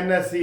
NSC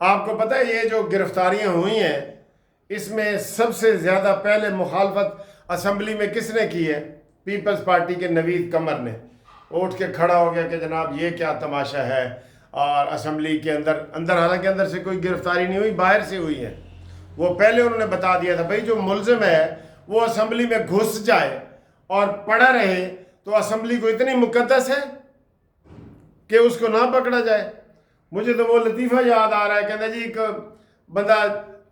آپ کو پتہ ہے یہ جو گرفتاریاں ہوئی ہیں اس میں سب سے زیادہ پہلے مخالفت اسمبلی میں کس نے کی ہے؟ پیپلز پارٹی کے نوید قمر نے اٹھ کے کھڑا ہو گیا کہ جناب یہ کیا تماشا ہے، اور اسمبلی کے اندر حالانکہ اندر سے کوئی گرفتاری نہیں ہوئی، باہر سے ہوئی ہے، وہ پہلے انہوں نے بتا دیا تھا بھائی جو ملزم ہے وہ اسمبلی میں گھس جائے اور پڑا رہے تو اسمبلی کو اتنی مقدس ہے کہ اس کو نہ پکڑا جائے۔ مجھے تو وہ لطیفہ یاد آ رہا ہے، کہتا جی ایک بندہ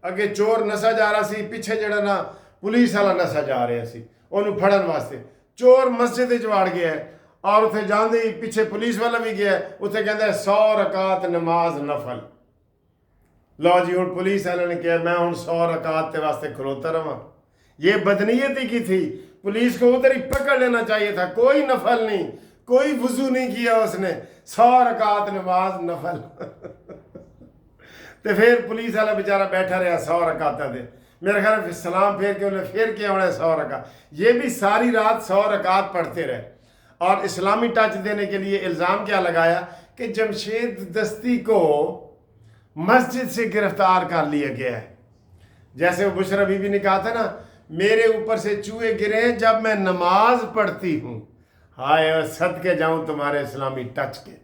اگے چور نسا جا رہا سی، پیچھے جڑا نا پولیس والا نسا جا رہا سی انہوں پھڑن واسطے، چور مسجد وڑ گیا ہے اور اتنے جاندے ہی پیچھے پولیس والا بھی گیا ہے، اتنے کہتا ہے 100 رکعت نماز نفل۔ لو جی ہوں پولیس والے نے کہا میں ہوں 100 رکعت تے واسطے کھلوتا رہا۔ یہ بدنیتی کی تھی، پولیس کو ادھر ہی پکڑ لینا چاہیے تھا، کوئی نفل نہیں، کوئی وضو نہیں کیا اس نے، 100 رکعت نماز نفل۔ تو پھر پولیس والا بیچارہ بیٹھا رہا 100 رکعتیں دے، میرا خیال ہے سلام پھیر کے انہیں پھر کیا ہونا ہے 100 رکعت، یہ بھی ساری رات 100 رکعت پڑھتے رہے۔ اور اسلامی ٹچ دینے کے لیے الزام کیا لگایا کہ جمشید دستی کو مسجد سے گرفتار کر لیا گیا ہے، جیسے وہ بشرا بی بی نے کہا تھا نا میرے اوپر سے چوہے گرے جب میں نماز پڑھتی ہوں، ہائے اور صدقے جاؤں تمہارے اسلامی ٹچ کے،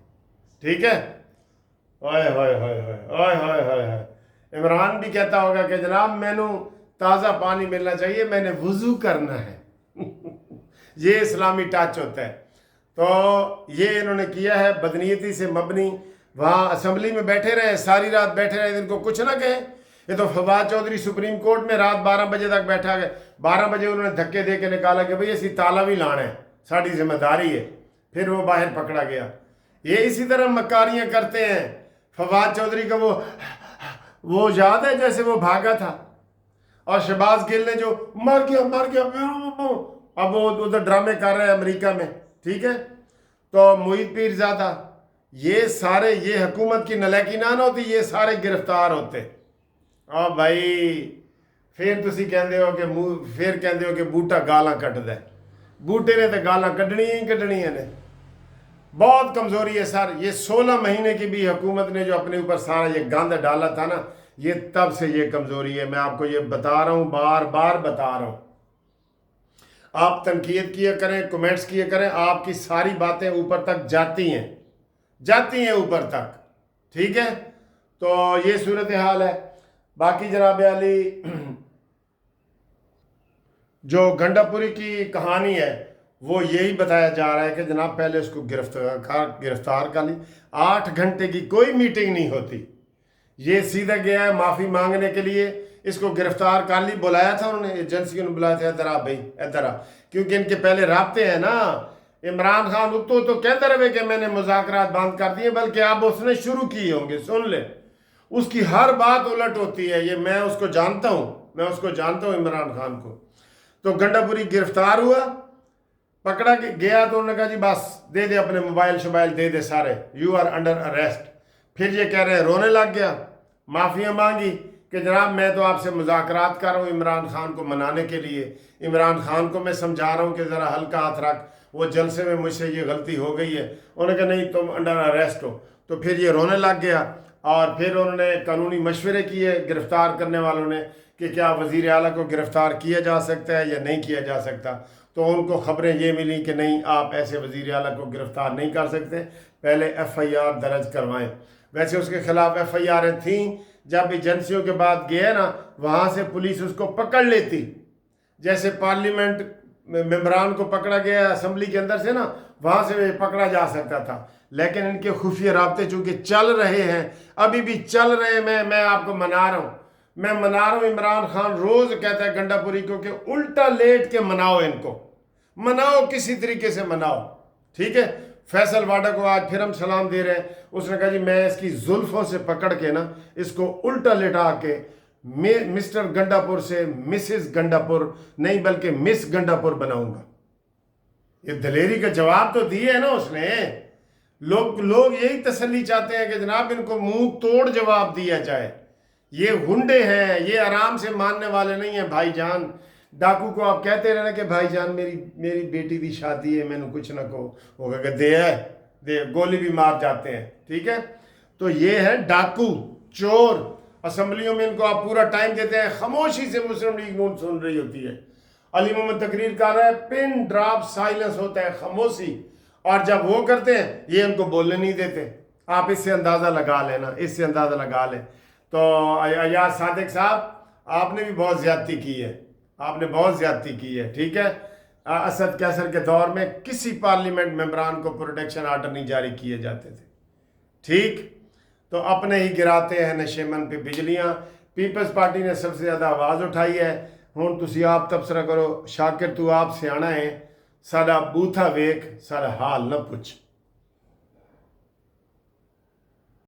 ٹھیک ہے۔ اوئے ہوئے ہوئے ہوئے اوئے ہوئے ہوئے ہوئے، عمران بھی کہتا ہوگا کہ جناب میں نو تازہ پانی ملنا چاہیے، میں نے وضو کرنا ہے۔ یہ اسلامی ٹچ ہوتا ہے۔ تو یہ انہوں نے کیا ہے بدنیتی سے مبنی، وہاں اسمبلی میں بیٹھے رہے، ساری رات بیٹھے رہے، ان کو کچھ نہ کہیں۔ یہ تو فواد چودھری سپریم کورٹ میں رات 12 بجے تک بیٹھا گیا، 12 بجے انہوں نے دھکے دے کے نکالا کہ بھئی اسی تالا بھی لانا ہے، ساری ذمہ داری ہے، پھر وہ باہر پکڑا گیا۔ یہ اسی طرح مکاریاں کرتے ہیں۔ فواد چودھری کا وہ یاد ہے جیسے وہ بھاگا تھا، اور شہباز گل نے جو مر گیا اب وہ ادھر ڈرامے کر رہے ہیں امریکہ میں، ٹھیک ہے۔ تو معید پیرزادہ، یہ سارے، یہ حکومت کی نلیکی نہ ہوتی، یہ سارے گرفتار ہوتے۔ اور بھائی پھر تسی کہندے ہو کہ بوٹا گالاں کٹ دے، بوٹے نے تو گالاں کڈنی ہی کڈنی نے۔ بہت کمزوری ہے سر، یہ 16 مہینے کی بھی حکومت نے جو اپنے اوپر سارا یہ گند ڈالا تھا نا، یہ تب سے یہ کمزوری ہے۔ میں آپ کو یہ بتا رہا ہوں، بار بار بتا رہا ہوں۔ آپ تنقید کیا کریں، کمنٹس کیا کریں، آپ کی ساری باتیں اوپر تک جاتی ہیں اوپر تک، ٹھیک ہے۔ تو یہ صورتحال ہے۔ باقی جناب علی جو گنڈا پوری کی کہانی ہے وہ یہی بتایا جا رہا ہے کہ جناب پہلے اس کو گرفتار کر لی، 8 گھنٹے کی کوئی میٹنگ نہیں ہوتی، یہ سیدھا گیا ہے معافی مانگنے کے لیے، اس کو گرفتار کر لی، بلایا تھا انہوں نے، ایجنسیوں نے بلایا تھا ادھر آ بھائی ادھر آ، کیونکہ ان کے پہلے رابطے ہیں نا۔ عمران خان تو کہتے رہے کہ میں نے مذاکرات بند کر دیے، بلکہ اب اس نے شروع کیے ہوں گے، سن لیں، اس کی ہر بات الٹ ہوتی ہے، یہ میں اس کو جانتا ہوں عمران خان کو۔ تو گنڈا پوری گرفتار ہوا، پکڑا گیا تو انہوں نے کہا جی بس دے دے اپنے موبائل شبائل دے دے سارے، یو آر انڈر اریسٹ۔ پھر یہ کہہ رہے ہیں، رونے لگ گیا، معافیاں مانگی کہ جناب میں تو آپ سے مذاکرات کر رہا ہوں عمران خان کو منانے کے لیے، عمران خان کو میں سمجھا رہا ہوں کہ ذرا ہلکا ہاتھ رکھ، وہ جلسے میں مجھ سے یہ غلطی ہو گئی ہے۔ انہوں نے کہا نہیں تم انڈر اریسٹ ہو۔ تو پھر یہ رونے لگ گیا، اور پھر انہوں نے قانونی مشورے کیے گرفتار کرنے والوں نے کہ کیا وزیر اعلیٰ کو گرفتار کیا جا سکتا ہے یا نہیں کیا جا سکتا۔ تو ان کو خبریں یہ ملیں کہ نہیں آپ ایسے وزیر اعلیٰ کو گرفتار نہیں کر سکتے، پہلے ایف آئی آر درج کروائیں۔ ویسے اس کے خلاف ایف آئی آریں تھیں، جب ایجنسیوں کے بعد گئے نا وہاں سے پولیس اس کو پکڑ لیتی، جیسے پارلیمنٹ ممبران کو پکڑا گیا اسمبلی کے اندر سے نا، وہاں سے پکڑا جا سکتا تھا، لیکن ان کے خفیہ رابطے چونکہ چل رہے ہیں، ابھی بھی چل رہے ہیں، میں آپ کو منا رہا ہوں عمران خان روز کہتا ہے گنڈا پوری کو کہ الٹا لیٹ کے مناؤ، ان کو مناؤ، کسی طریقے سے مناؤ، ٹھیک ہے۔ فیصل واڈا کو آج پھر ہم سلام دے رہے ہیں، اس نے کہا جی میں اس کی زلفوں سے پکڑ کے نا اس کو الٹا لٹا کے مسٹر گنڈا پور سے مسز گنڈا پور نہیں بلکہ مس گنڈا پور بناؤں گا۔ یہ دلیری کا جواب تو دیے ہے نا اس نے۔ لوگ یہی تسلی چاہتے ہیں کہ جناب ان کو منہ توڑ جواب دیا جائے، یہ ہنڈے ہیں، یہ آرام سے ماننے والے نہیں ہیں۔ بھائی جان ڈاکو کو آپ کہتے رہنا کہ بھائی جان میری بیٹی دی شادی ہے، میں نے کچھ نہ کہو، وہ کہا کہ دے گولی بھی مار جاتے ہیں، ٹھیک ہے۔ تو یہ ہے ڈاکو، چور اسمبلیوں میں ان کو آپ پورا ٹائم دیتے ہیں، خاموشی سے مسلم لیگ نون سن رہی ہوتی ہے۔ علی محمد تقریر کر رہا ہے، پن ڈراپ سائلنس ہوتا ہے، خاموشی، اور جب وہ کرتے ہیں یہ ان کو بولنے نہیں دیتے۔ آپ اس سے اندازہ لگا لینا، اس سے اندازہ لگا لیں۔ تو ایاز صادق صاحب آپ نے بھی بہت زیادتی کی ہے، آپ نے بہت زیادتی کی ہے، ٹھیک ہے۔ اسد کیسر کے دور میں کسی پارلیمنٹ ممبران کو پروٹیکشن آرڈر نہیں جاری کیے جاتے تھے، ٹھیک؟ تو اپنے ہی گراتے ہیں نشیمن پہ بجلیاں۔ پیپلز پارٹی نے سب سے زیادہ آواز اٹھائی ہے۔ ہوں تسی آپ تبصرہ کرو، شاکر تو آپ سیاںا ہے، ساڈا بوتھا ویک ساڈا حال نہ پوچھ۔